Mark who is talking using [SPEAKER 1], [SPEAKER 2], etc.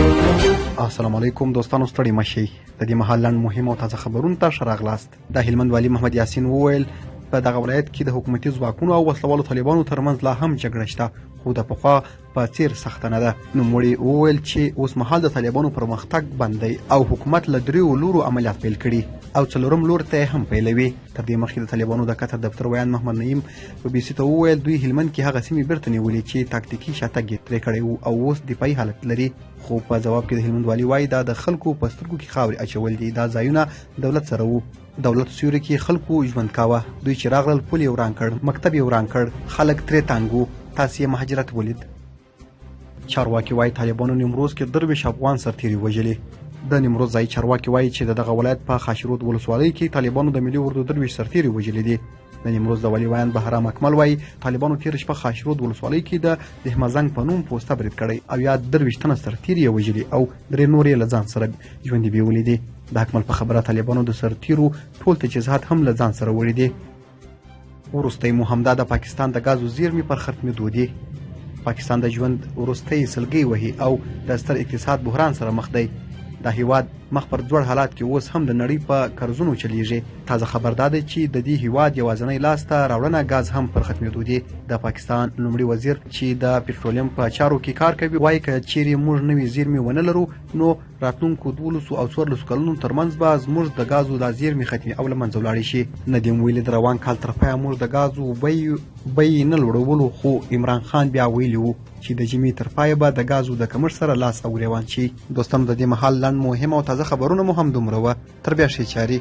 [SPEAKER 1] السلام علیکم دوستانو، ستړي مشئ. د دې مهال لنډ مهم او تازه خبرونو ته ښه راغلاست. د هلمند والي محمد یاسین وویل په دغه ولایت کې د حکومتي ځواکونو او وسلوالو طالبانو ترمنځ لا هم جګړه شته، خو د پخوا په څیر سخته نه ده. نوموړي وویل چې اوس مهال د طالبانو پرمختګ بند دی او حکومت له دریو لورو عملیات پیل کړي او څلورم لور ته هم پیلوي. تر دې مخکې د طالبانو د کتر دفتر ویان محمد نعیم په بي سي ته وویل دوی هلمند کې هغه سیمې بیرته نیولې چې تاکتیکي شاتګ یې پرې کړی و او اوس دفاعي حالت لري. خو په جواب کې د هلمند والي وایي دا د خلکو په سترګو کې خاورې اچول دي. دا ځایونه دولت سره وو، دولت سیوري کې خلکو ژوند کاوه، دوی چې راغلل پل یې وران کړ، مکتب یې وران کړ، خلک ترې تانګ وو، تاسې یې مهاجرت ولید. چارواکي وایي طالبانو نیمروز کې 23 افغان سرتیري وژلي. د نیمروز ځایي چارواکي وایي چې دغه ولایت په خاشرود ولسوالۍ کې طالبانو د ملي اردو 23 سرتیري وژلي دي. د نیمروز د والي ویان بهرام اکمل وایي طالبانو تېره شپه خاشرود ولسوالۍ کې د دهمزنګ په نوم پوسته برید کړی او یا 23 تنه سرتیري یې وژلي او 3 نور یې له ځان سره ژوندي بیولي دي. د اکمل په خبره طالبانو د سرتیرو ټول تجهیزات هم له ځان سره وړي دي. وروستی مو همدا د پاکستان د ګازو زیرمې پر ختمېدو دي. پاکستان د ژوند وروستی سلګۍ وهي او د ستر اقتصاد بحران سره مخ دی. دا هیواد مخ پر ځوړ حالات کې اوس هم د نړۍ په قرضونو چلیږي. تازه خبر دا دی چې د دې هیواد یوازینی لاسته راوړنه ګاز هم پر ختمېدو دي. د پاکستان لومړي وزیر چې د پټرولیم په چارو کې کار کوي وایي که چیرې موږ نوې زیرمې ونه لرو نو راتلونکو 12 او 14 کلونو ترمنځ به زموږ د ګازو دا زیرمې ختمې او له منځه ولاړې شي. ندیم ویلي د روان کال تر پایه موږ د ګازو بیې نه لوړولو، خو عمران خان بیا ویلي و چې د جمعې تر پایه به د ګازو د کمښت سره لاس او ګریوان شي. دوستانو د دې مهال لنډ مهم او تازه خبرونه مو هم دومره وه. تر بیا ښې چارې.